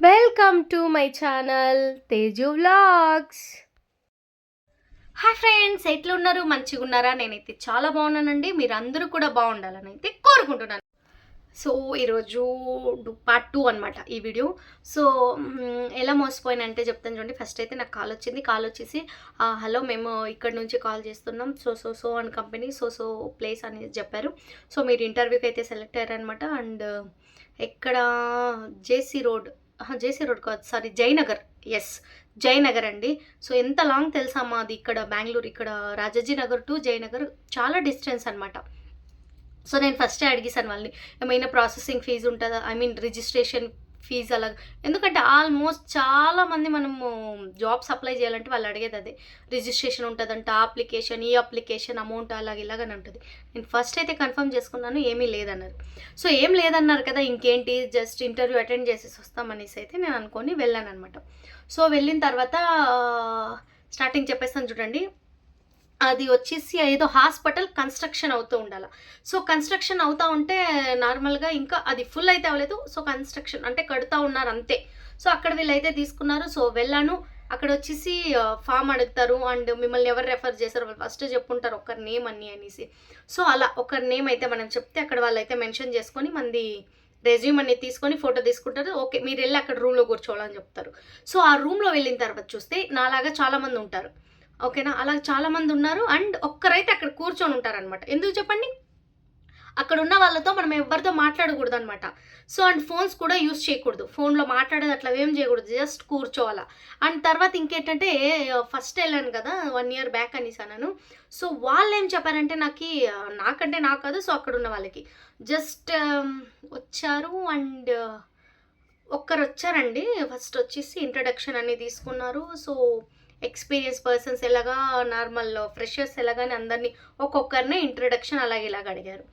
Welcome to my channel Teju vlogs. Hi friends, ఎట్లున్నారు? మంచిగా ఉన్నారా? నేనైతే చాలా బాగున్నానండి. మీరందరూ కూడా బాగుండాలని అయితే కోరుకుంటున్నాను. సో ఈరోజు పార్ట్ 2 అనమాట ఈ వీడియో. సో ఎలా మోసపోయినంటే చెప్తాను చూడండి. ఫస్ట్ అయితే నాకు కాల్ వచ్చింది. కాల్ వచ్చేసి హలో, మేము ఇక్కడ నుంచి కాల్ చేస్తున్నాం, so and company so place అనేది చెప్పారు. సో మీరు ఇంటర్వ్యూకి అయితే సెలెక్ట్ అయ్యారనమాట. అండ్ ఎక్కడ జేసీ రోడ్ కాదు, సారీ, జయనగర్. ఎస్, జయనగర్ అండి. సో ఎంత లాంగ్ తెలుసా అమ్మా, అది ఇక్కడ బెంగళూరు, ఇక్కడ రాజాజీ నగర్ టు జయనగర్ చాలా డిస్టెన్స్ అనమాట. సో నేను ఫస్టే అడిగేసాను వాళ్ళని, ఏమైనా ప్రాసెసింగ్ ఫీజు ఉంటుందా, ఐ మీన్ రిజిస్ట్రేషన్ ఫీజు అలా. ఎందుకంటే ఆల్మోస్ట్ చాలామంది మనము జాబ్స్ అప్లై చేయాలంటే వాళ్ళు అడిగేది అదే, రిజిస్ట్రేషన్ ఉంటుందంట, అప్లికేషన్ అమౌంట్ అలాగే ఇలాగని ఉంటుంది. నేను ఫస్ట్ అయితే కన్ఫర్మ్ చేసుకున్నాను, ఏమీ లేదన్నారు. సో ఏం లేదన్నారు కదా, ఇంకేంటి, జస్ట్ ఇంటర్వ్యూ అటెండ్ చేసేసి వస్తామనేసి అయితే నేను అనుకొని వెళ్ళాను అనమాట. సో వెళ్ళిన తర్వాత స్టార్టింగ్ చెప్పేస్తాను చూడండి. అది వచ్చేసి ఏదో హాస్పిటల్ కన్స్ట్రక్షన్ అవుతూ ఉండాలి. సో కన్స్ట్రక్షన్ అవుతూ ఉంటే నార్మల్గా ఇంకా అది ఫుల్ అయితే అవ్వలేదు. సో కన్స్ట్రక్షన్ అంటే కడుతూ ఉన్నారు అంతే. సో అక్కడ వీళ్ళైతే తీసుకున్నారు. సో వెళ్ళాను. అక్కడ వచ్చేసి ఫామ్ అడుగుతారు అండ్ మిమ్మల్ని ఎవరు రెఫర్ చేశారు వాళ్ళు ఫస్ట్ చెప్పుంటారు ఒకరి నేమ్ అనేసి. సో అలా ఒకరి నేమ్ అయితే మనం చెప్తే అక్కడ వాళ్ళు అయితే మెన్షన్ చేసుకొని మంది రెజ్యూమ్ అనేది తీసుకొని ఫోటో తీసుకుంటారు. ఓకే, మీరు వెళ్ళి అక్కడ రూమ్లో కూర్చోవాలని చెప్తారు. సో ఆ రూమ్లో వెళ్ళిన తర్వాత చూస్తే నాలాగా చాలామంది ఉంటారు. ఓకేనా, అలా చాలామంది ఉన్నారు. అండ్ ఒక్కరైతే అక్కడ కూర్చొని ఉంటారనమాట. ఎందుకు చెప్పండి, అక్కడ ఉన్న వాళ్ళతో మనం ఎవరితో మాట్లాడకూడదు అనమాట. సో అండ్ ఫోన్స్ కూడా యూస్ చేయకూడదు, ఫోన్లో మాట్లాడేది అట్లా ఏం చేయకూడదు, జస్ట్ కూర్చోవాలా. అండ్ తర్వాత ఇంకేంటంటే ఫస్ట్ వెళ్ళాను కదా 1 year బ్యాక్ అనేసాను. సో వాళ్ళు ఏం చెప్పారంటే నాకంటే నాకు కాదు, సో అక్కడ ఉన్న వాళ్ళకి జస్ట్ వచ్చారు. అండ్ ఒక్కరు వచ్చారండి. ఫస్ట్ వచ్చేసి ఇంట్రడక్షన్ అని తీసుకున్నారు. సో ఎక్స్పీరియన్స్ పర్సన్స్ ఎలాగా, నార్మల్ ఫ్రెషర్స్ ఎలాగాని అందరినీ ఒక్కొక్కరినే ఇంట్రడక్షన్ అలాగే ఇలాగ అడిగారు.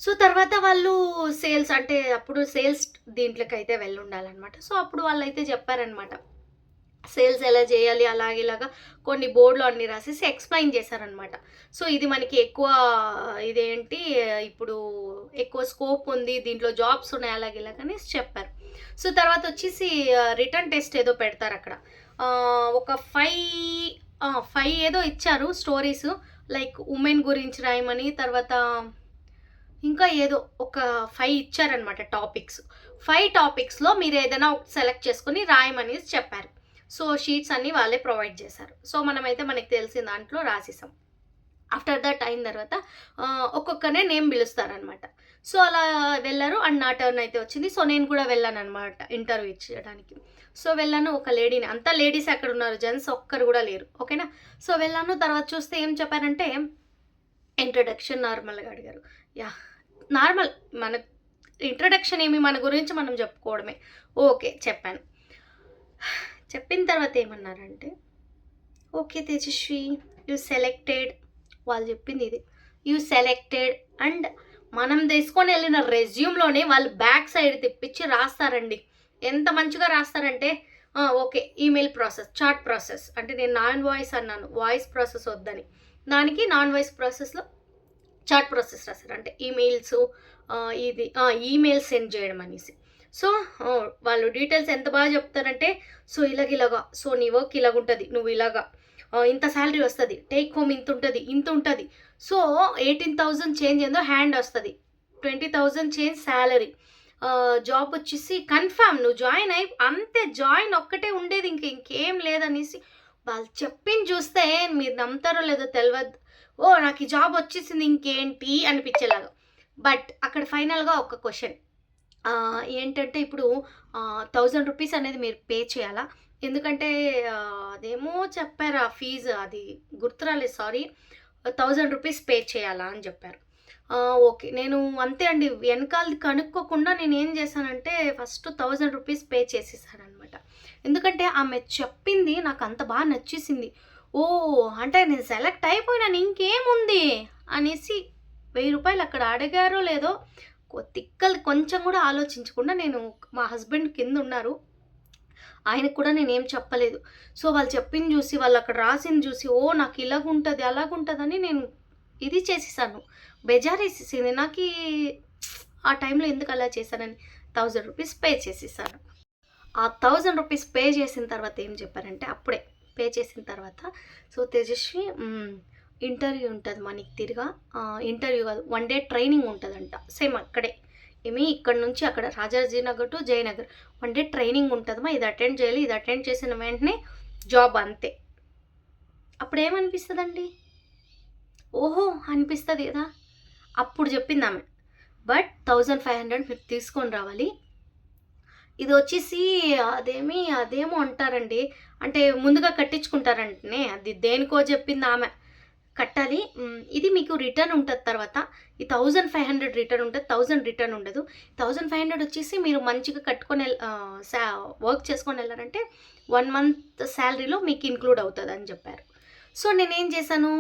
సో తర్వాత వాళ్ళు సేల్స్ అంటే అప్పుడు సేల్స్ దీంట్లోకి అయితే వెళ్ళి ఉండాలన్నమాట. సో అప్పుడు వాళ్ళు అయితే చెప్పారనమాట, సేల్స్ ఎలా చేయాలి అలాగే ఇలాగా కొన్ని బోర్డులో అన్ని రాసేసి ఎక్స్ప్లెయిన్ చేశారనమాట. సో ఇది మనకి ఎక్కువ ఇదేంటి, ఇప్పుడు ఎక్కువ స్కోప్ ఉంది, దీంట్లో జాబ్స్ ఉన్నాయి అలాగే ఇలాగని చెప్పారు. సో తర్వాత వచ్చేసి రిటర్న్ టెస్ట్ ఏదో పెడతారు అక్కడ. ఒక 5 ఏదో ఇచ్చారు స్టోరీస్, లైక్ ఉమెన్ గురించి రాయమని. తర్వాత ఇంకా ఏదో ఒక 5 ఇచ్చారనమాట టాపిక్స్. 5 టాపిక్స్లో మీరు ఏదైనా సెలెక్ట్ చేసుకుని రాయమని చెప్పారు. సో షీట్స్ అన్నీ వాళ్ళే ప్రొవైడ్ చేశారు. సో మనమైతే మనకి తెలిసిన దాంట్లో రాసేసాం. ఆఫ్టర్ దట్ అయిన తర్వాత ఒక్కొక్కనే నేమ్ పిలుస్తారనమాట. సో అలా వెళ్ళారు. అండ్ నా టర్న్ అయితే వచ్చింది. సో నేను కూడా వెళ్ళాను అనమాట ఇంటర్వ్యూ ఇచ్చడానికి. సో వెళ్ళాను, ఒక లేడీని, అంతా లేడీస్ అక్కడ ఉన్నారు, జెంట్స్ ఒక్కరు కూడా లేరు. ఓకేనా. సో వెళ్ళాను. తర్వాత చూస్తే ఏం చెప్పారంటే ఇంట్రడక్షన్ నార్మల్గా అడిగారు. యా, నార్మల్ మన ఇంట్రడక్షన్ ఏమి, మన గురించి మనం చెప్పుకోవడమే. ఓకే చెప్పాను. చెప్పిన తర్వాత ఏమన్నారంటే, ఓకే తేజస్వి, యూ సెలెక్టెడ్. వాళ్ళు చెప్పింది ఇది, యూ సెలెక్టెడ్. అండ్ మనం తీసుకొని వెళ్ళిన రెజ్యూమ్లోనే వాళ్ళు బ్యాక్ సైడ్ తిప్పించి రాస్తారండి. ఎంత మంచిగా రాస్తారంటే, okay email process, chat process అంటే నేను నాన్ వాయిస్ అన్నాను, వాయిస్ ప్రాసెస్ వద్దని, దానికి నాన్ వాయిస్ ప్రాసెస్లో చాట్ ప్రాసెస్ రాశారు. అంటే ఈమెయిల్స్, ఇది ఈమెయిల్ సెండ్ చేయడం అనేసి. సో వాళ్ళు డీటెయిల్స్ ఎంత బాగా చెప్తారంటే, సో ఇలాగా, సో నీ వర్క్ ఇలాగుంటుంది, నువ్వు ఇలాగా ఇంత శాలరీ వస్తుంది, టేక్ హోమ్ ఇంత ఉంటుంది. సో 18,000 చేంజ్ ఏందో హ్యాండ్ వస్తుంది, 20,000 చేంజ్ శాలరీ, జాబ్ వచ్చేసి కన్ఫామ్, నువ్వు జాయిన్ అయ్యి అంతే, జాయిన్ ఒక్కటే ఉండేది, ఇంకేం లేదనేసి వాళ్ళు చెప్పింది చూస్తే మీరు నమ్ముతారో లేదో తెలియదు. ఓ నాకు ఈ జాబ్ వచ్చేసింది ఇంకేంటి అనిపించేలాగా. బట్ అక్కడ ఫైనల్గా ఒక క్వశ్చన్ ఏంటంటే, ఇప్పుడు 1,000 రూపీస్ అనేది మీరు పే చేయాలా, ఎందుకంటే అదేమో చెప్పారు ఆ ఫీజు, అది గుర్తురాలేదు, సారీ, 1,000 రూపీస్ పే చేయాలా అని చెప్పారు. ఓకే, నేను అంతే అండి, వెనకాలది కనుక్కోకుండా నేను ఏం చేశానంటే ఫస్ట్ 1,000 రూపీస్ పే చేసేసాను అనమాట. ఎందుకంటే ఆమె చెప్పింది నాకు అంత బాగా నచ్చేసింది. ఓ అంటే నేను సెలెక్ట్ అయిపోయినాను, ఇంకేముంది అనేసి 1000 రూపాయలు అక్కడ అడిగారో లేదో తిక్కలు కొంచెం కూడా ఆలోచించకుండా, నేను మా హస్బెండ్ కింద ఉన్నారు, ఆయనకు కూడా నేనేం చెప్పలేదు. సో వాళ్ళు చెప్పింది చూసి, వాళ్ళు అక్కడ రాసింది చూసి, ఓ నాకు ఇలాగుంటుంది అలాగుంటుందని నేను ఇది చేసేసాను, బెజారేసేసింది నాకు. ఆ టైంలో ఎందుకు అలా చేశానని 1,000 రూపీస్ పే చేసేసాను. ఆ 1000 రూపీస్ పే చేసిన తర్వాత ఏం చెప్పారంటే, అప్పుడే పే చేసిన తర్వాత, సో తేజస్వి ఇంటర్వ్యూ ఉంటుంది మనకి తిరిగా, ఇంటర్వ్యూ కాదు, 1 డే ట్రైనింగ్ ఉంటుందంట. సేమ్ అక్కడే ఇక్కడ నుంచి అక్కడ Rajajinagar to Jayanagar 1 day training ఉంటుందమ్మా, ఇది అటెండ్ చేయాలి, ఇది అటెండ్ చేసిన వెంటనే జాబ్ అంతే. అప్పుడు ఏమనిపిస్తుందండి? ఓహో అనిపిస్తుంది కదా. అప్పుడు చెప్పింది ఆమె, బట్ 1500 మీరు తీసుకొని రావాలి. ఇది వచ్చేసి అదేమో అంటారండి, అంటే ముందుగా కట్టించుకుంటారంటనే, అది దేనికో చెప్పింది ఆమె, కట్టాలి. ఇది మీకు రిటర్న్ ఉంటుంది తర్వాత. ఈ 1500 రిటర్న్ ఉంటుంది, 1000 రిటర్న్ ఉండదు. 1500 వచ్చేసి మీరు మంచిగా కట్టుకొని వర్క్ చేసుకొని వెళ్ళారంటే 1 మంత్ శాలరీలో మీకు ఇంక్లూడ్ అవుతుంది అని చెప్పారు. సో నేనేం చేశాను,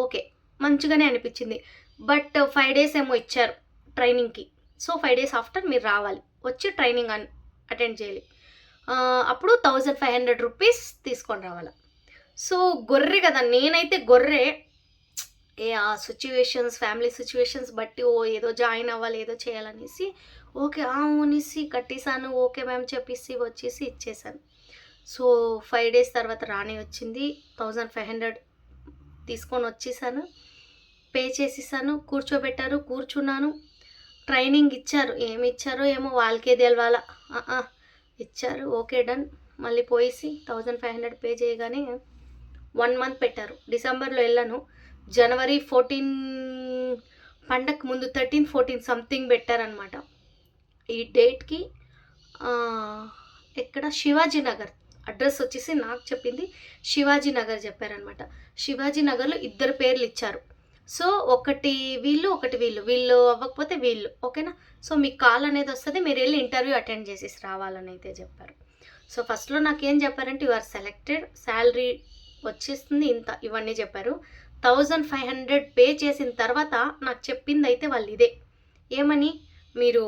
ఓకే మంచిగానే అనిపించింది. బట్ 5 డేస్ ఏమో ఇచ్చారు ట్రైనింగ్కి. సో 5 డేస్ ఆఫ్టర్ మీరు రావాలి, వచ్చి ట్రైనింగ్ అటెండ్ చేయాలి. అప్పుడు 1500 రూపీస్ తీసుకొని రావాలి. సో గొర్రె కదా, నేనైతే గొర్రె. ఆ సిచ్యువేషన్స్, ఫ్యామిలీ సిచ్యువేషన్స్ బట్టి ఏదో జాయిన్ అవ్వాలి, ఏదో చేయాలనేసి ఓకే అనేసి కట్టేశాను. ఓకే మ్యామ్ చెప్పేసి వచ్చేసి ఇచ్చేసాను. సో 5 డేస్ తర్వాత రాణి వచ్చింది, 1500 తీసుకొని వచ్చేసాను, పే చేసేసాను, కూర్చోబెట్టారు, కూర్చున్నాను, ట్రైనింగ్ ఇచ్చారు. ఏమి ఇచ్చారో ఏమో వాళ్ళకే తెలవాల. ఇచ్చారు, ఓకే డన్. మళ్ళీ పోయేసి 1500 పే చేయగానే 1 మంత్ పెట్టారు. డిసెంబర్లో వెళ్ళాను, జనవరి 14 పండగకు ముందు 13, 14 సంథింగ్ పెట్టారనమాట. ఈ డేట్కి ఎక్కడ శివాజీ నగర్ అడ్రస్ వచ్చేసి నాకు చెప్పింది శివాజీ నగర్ చెప్పారనమాట. శివాజీ నగర్లో 2 పేర్లు ఇచ్చారు. సో ఒకటి వీళ్ళు వీళ్ళు అవ్వకపోతే వీళ్ళు, ఓకేనా. సో మీకు కాల్ అనేది వస్తుంది, మీరు వెళ్ళి ఇంటర్వ్యూ అటెండ్ చేసేసి రావాలని అయితే చెప్పారు. సో ఫస్ట్లో నాకేం చెప్పారంటే, యు ఆర్ సెలెక్టెడ్, శాలరీ వచ్చేస్తుంది ఇంత, ఇవన్నీ చెప్పారు. 1500 పే చేసిన తర్వాత నాకు చెప్పింది అయితే వాళ్ళు ఇదే, ఏమని, మీరు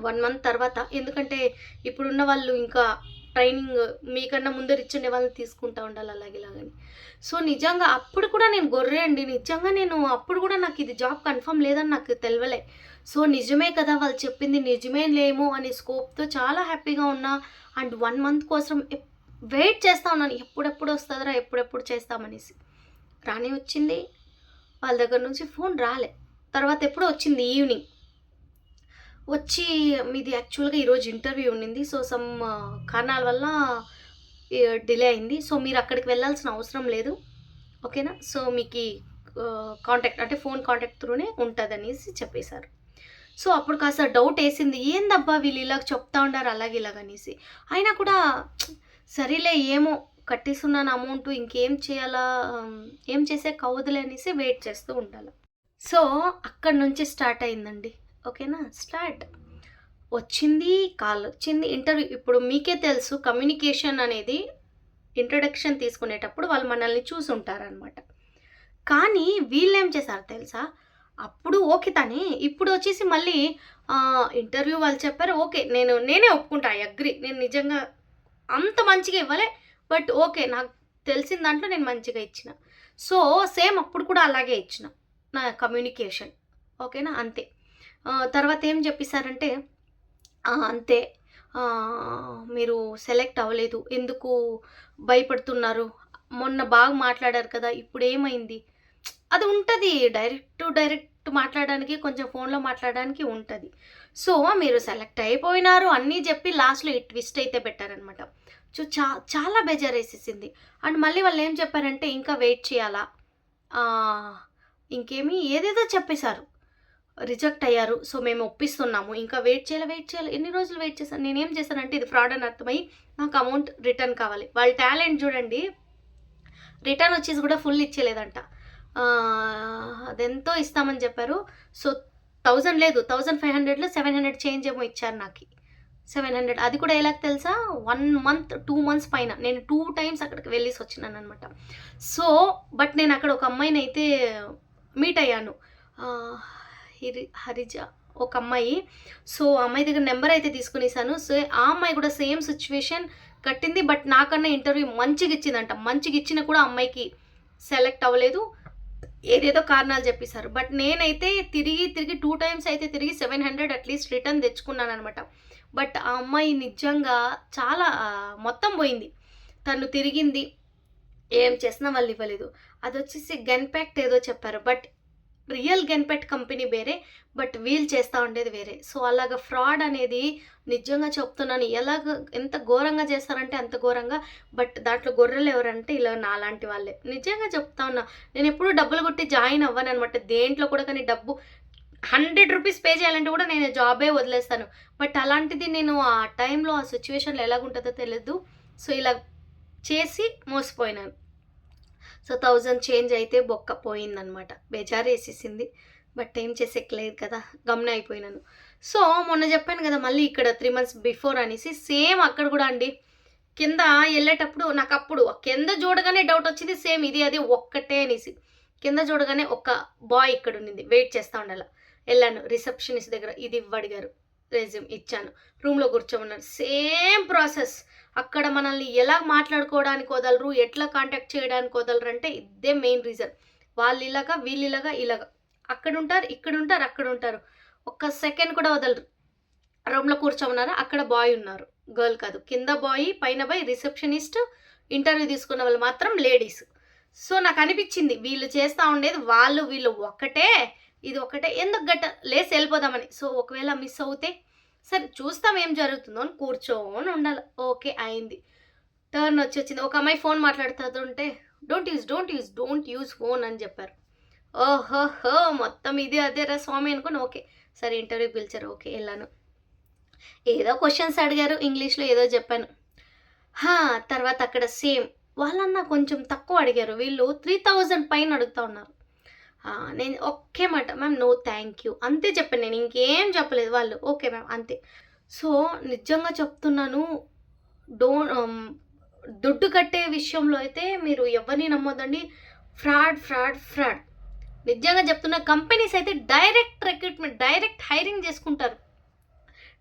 1 మంత్ తర్వాత, ఎందుకంటే ఇప్పుడున్న వాళ్ళు ఇంకా ట్రైనింగ్ మీకన్నా ముందర ఇచ్చిండే వాళ్ళని తీసుకుంటూ ఉండాలి అలాగని. సో నిజంగా అప్పుడు కూడా నేను గొర్రె అండి, నిజంగా నేను అప్పుడు కూడా నాకు ఇది జాబ్ కన్ఫర్మ్ లేదని నాకు తెలియలే. సో నిజమే కదా వాళ్ళు చెప్పింది నిజమేలేమో అనే స్కోప్తో చాలా హ్యాపీగా ఉన్నా. అండ్ 1 మంత్ కోసం వెయిట్ చేస్తూ ఉన్నాను, ఎప్పుడెప్పుడు వస్తుందిరా, ఎప్పుడెప్పుడు చేస్తామనేసి. రాని వచ్చింది, వాళ్ళ దగ్గర నుంచి ఫోన్ రాలే. తర్వాత ఎప్పుడో వచ్చింది ఈవినింగ్, వచ్చి మీది యాక్చువల్గా ఈరోజు ఇంటర్వ్యూ ఉండింది, సో సమ్ కారణాల వల్ల డిలే అయింది, సో మీరు అక్కడికి వెళ్ళాల్సిన అవసరం లేదు, ఓకేనా. సో మీకు కాంటాక్ట్ అంటే ఫోన్ కాంటాక్ట్ త్రూనే ఉంటుంది అనేసి చెప్పేశారు. సో అప్పుడు కాస్త డౌట్ వేసింది, ఏందబ్బా వీళ్ళు ఇలాగ చెప్తా ఉండారు అలాగే ఇలాగనేసి. అయినా కూడా సరేలే, ఏమో కట్టేస్తున్నాను అమౌంట్, ఇంకేం చేయాలా, ఏం చేసే కవదులే అనేసి వెయిట్ చేస్తూ ఉండాలి. సో అక్కడ నుంచి స్టార్ట్ అయిందండి, ఓకేనా. స్టార్ట్ వచ్చింది, కాల్ వచ్చింది, ఇంటర్వ్యూ. ఇప్పుడు మీకే తెలుసు, కమ్యూనికేషన్ అనేది ఇంట్రడక్షన్ తీసుకునేటప్పుడు వాళ్ళు మనల్ని చూసి ఉంటారనమాట. కానీ వీళ్ళు ఏం చేశారు తెలుసా, అప్పుడు ఓకే తానే, ఇప్పుడు వచ్చేసి మళ్ళీ ఇంటర్వ్యూ వాళ్ళు చెప్పారు, ఓకే నేనే ఒప్పుకుంటా, ఐ అగ్రి, నేను నిజంగా అంత మంచిగా ఇవ్వలే, బట్ ఓకే నాకు తెలిసిన దాంట్లో నేను మంచిగా ఇచ్చిన. సో సేమ్ అప్పుడు కూడా అలాగే ఇచ్చిన నా కమ్యూనికేషన్, ఓకేనా. అంతే. తర్వాత ఏం చెప్పేశారంటే, అంతే, మీరు సెలెక్ట్ అవ్వలేదు, ఎందుకు భయపడుతున్నారు, మొన్న బాగా మాట్లాడారు కదా, ఇప్పుడు ఏమైంది, అది ఉంటుంది. డైరెక్ట్ మాట్లాడడానికి, కొంచెం ఫోన్లో మాట్లాడడానికి ఉంటుంది. సో మీరు సెలెక్ట్ అయిపోయినారు అన్నీ చెప్పి లాస్ట్లో ఈ ట్విస్ట్ అయితే పెట్టారనమాట. సో చాలా బేజారేసేసింది. అండ్ మళ్ళీ వాళ్ళు ఏం చెప్పారంటే, ఇంకా వెయిట్ చేయాలా, ఇంకేమి ఏదేదో చెప్పేశారు, రిజెక్ట్ అయ్యారు, సో మేము ఒప్పిస్తున్నాము, ఇంకా వెయిట్ చేయాలి. ఎన్ని రోజులు వెయిట్ చేశాను, నేనేం చేశానంటే ఇది ఫ్రాడ్ అని అర్థమై నాకు అమౌంట్ రిటర్న్ కావాలి. వాళ్ళ టాలెంట్ చూడండి, రిటర్న్ వచ్చేసి కూడా ఫుల్ ఇచ్చేలేదంట, అదెంతో ఇస్తామని చెప్పారు. సో 1000 లేదు, 1500లో 700 చేంజ్ ఏమో ఇచ్చారు నాకు, 700. అది కూడా ఎలా తెలుసా, 1 మంత్ 2 మంత్స్ పైన నేను 2 టైమ్స్ అక్కడికి వెళ్ళేసి వచ్చినాను అనమాట. సో బట్ నేను అక్కడ ఒక అమ్మాయిని అయితే మీట్ అయ్యాను, హరిజ ఒక అమ్మాయి. సో ఆ అమ్మాయి దగ్గర నెంబర్ అయితే తీసుకునేసాను. సో ఆ అమ్మాయి కూడా సేమ్ సిచ్యువేషన్ కట్టింది, బట్ నాకన్నా ఇంటర్వ్యూ మంచిగా ఇచ్చిందంట. మంచిగా ఇచ్చినా కూడా అమ్మాయికి సెలెక్ట్ అవ్వలేదు, ఏదేదో కారణాలు చెప్పేశారు. బట్ నేనైతే తిరిగి 2 టైమ్స్ అయితే తిరిగి 700 అట్లీస్ట్ రిటర్న్ తెచ్చుకున్నాను అనమాట. బట్ ఆ అమ్మాయి నిజంగా చాలా మొత్తం పోయింది. తను తిరిగింది. ఏం చేసినా వాళ్ళు ఇవ్వలేదు. అదొచ్చేసి గన్‌పాక్ట్ ఏదో చెప్పారు. బట్ రియల్ గన్‌పాక్ట్ కంపెనీ వేరే. బట్ వీళ్ళు చేస్తా ఉండేది వేరే. సో, అలాగా ఫ్రాడ్ అనేది నిజంగా చెప్తున్నాను. ఎంత ఘోరంగా చేస్తారంటే అంత ఘోరంగా. బట్ దాంట్లో గొర్రెలు ఎవరంటే ఇలా నాలాంటి వాళ్ళే. నిజంగా చెప్తా ఉన్నా. నేనెప్పుడూ డబ్బులు కొట్టి జాయిన్ అవ్వననమాట. దేంట్లో కూడా కానీ డబ్బు ₹100 పే చేయాలంటే కూడా నేను జాబే వదిలేస్తాను. బట్ అలాంటిది నేను ఆ టైంలో ఆ సిట్యుయేషన్‌లో ఎలాగుంటదో తెలీదు. సో, ఇలా చేసి మోసపోయినాను. సో, 1000 చేంజ్ అయితే బొక్క పోయిందనమాట. బేజారేసేసింది. బట్ ఏం చేసేకి లేదు కదా! గమ్మున అయిపోయినాను. సో, మొన్న చెప్పాను కదా! మళ్ళీ ఇక్కడ 3 మంత్స్ బిఫోర్ అనేసి సేమ్ అక్కడ కూడా అండి. కింద ఎళ్ళేటప్పుడు నాకప్పుడు కింద చూడగానే డౌటొచ్చింది. సేమ్ ఇది అది ఒక్కటే అనేసి. కింద చూడగానే ఒక బాయ్ ఇక్కడుండింది. వెయిట్ చేస్తా ఉండాల. ఎళ్ళాను రిసెప్షనిస్ట్ దగ్గర ఇది ఇవ్వడిగారు. రెజ్యూమ్ ఇచ్చాను. రూమ్‌లో కూర్చోమన్నారు. Same process. అక్కడ మనల్ని ఎలా మాట్లాడుకోవడానికి వదలరు, ఎట్లా కాంటాక్ట్ చేయడానికి వదలరంటే ఇదే మెయిన్ రీజన్. వాళ్ళిలాగా, వీళ్ళిలాగా, ఇలాగా. అక్కడుంటారు, ఇక్కడుంటారు, అక్కడుంటారు. ఒక్క సెకండ్ కూడా వదలరు. రూమ్‌లో కూర్చోమన్నారా? అక్కడ బాయ్ ఉన్నారు. గర్ల్ కాదు. కింద బాయ్, పైన బాయ్, రిసెప్షనిస్ట్, ఇంటర్వ్యూ తీసుకున్న వాళ్ళు మాత్రం లేడీస్. సో, నాకనిపిచ్చింది వీళ్ళు చేస్తా ఉండేది వాళ్ళు, వీళ్ళు ఒక్కటే. ఇది ఒకటే ఎందుకు లేసి ఎళ్ళిపోదామని. సో, ఒకవేళ మిస్ అవుతే సరే చూస్తాం ఏం జరుగుతుందో అని కూర్చొని ఉండాలి. ఓకే. అయింది. టర్న్ వచ్చింది. ఒక అమ్మాయి ఫోన్ మాట్లాడుతుంటే డోంట్ యూజ్ ఫోన్ అని చెప్పారు. ఓహోహో! మొత్తం ఇది అదేరా స్వామి అనుకోని ఓకే. సరే ఇంటర్వ్యూకి పిలిచారు. ఓకే. ఎళ్ళాను. ఏదో క్వెషన్స్ అడిగారు. ఇంగ్లీష్‌లో ఏదో చెప్పాను. తర్వాత అక్కడ సేమ్. వాళ్ళన్నా కొంచెం తక్కువ అడిగారు. వీళ్ళు 3000 పైన అడుగుతా ఉన్నారు. నేను ఒకే మాట మ్యామ్ నో థ్యాంక్ యూ అంతే చెప్పాను. నేను ఇంకేం చెప్పలేదు. వాళ్ళు ఓకే మ్యామ్ అంతే. సో, నిజంగా చెప్తున్నాను. ఆహ్, దుడ్డు కట్టే విషయంలో అయితే మీరు ఎవరిని నమ్మొద్దండి. ఫ్రాడ్. నిజంగా చెప్తున్నా. కంపెనీస్ అయితే డైరెక్ట్ రిక్రూట్‌మెంట్, డైరెక్ట్ హైరింగ్ చేసుకుంటారు.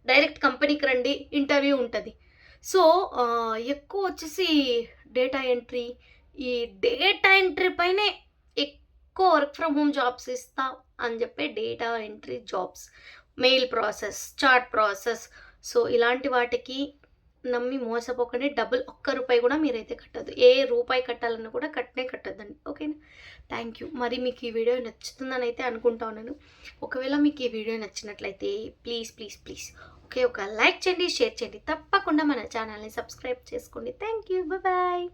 డైరెక్ట్ కంపెనీకి రండి ఇంటర్వ్యూ ఉంటది. సో, ఎక్కువ వచ్చేసి డేటా ఎంట్రీ, ఈ డేటా ఎంట్రీ పైనే ఎక్కువ వర్క్ ఫ్రమ్ హోమ్ జాబ్స్ ఇస్తా అని చెప్పి data entry jobs, mail process, chat process. So, ఇలాంటి వాటికి నమ్మి మోసపోకండి. డబ్బులు ఒక్క రూపాయి కూడా మీరైతే కట్టొద్దు. ఏ రూపాయి కట్టాలన్నా కూడా కట్టొద్దండి. ఓకేనా? Thank you. మరి మీకు ఈ వీడియో నచ్చుతుందని అయితే అనుకుంటా ఉన్నాను. ఒకవేళ మీకు ఈ వీడియో నచ్చినట్లయితే ప్లీజ్ ఓకే ఒక లైక్ చేయండి, షేర్ చేయండి. తప్పకుండా మన ఛానల్ని సబ్స్క్రైబ్ చేసుకోండి. Thank you. బాయ్.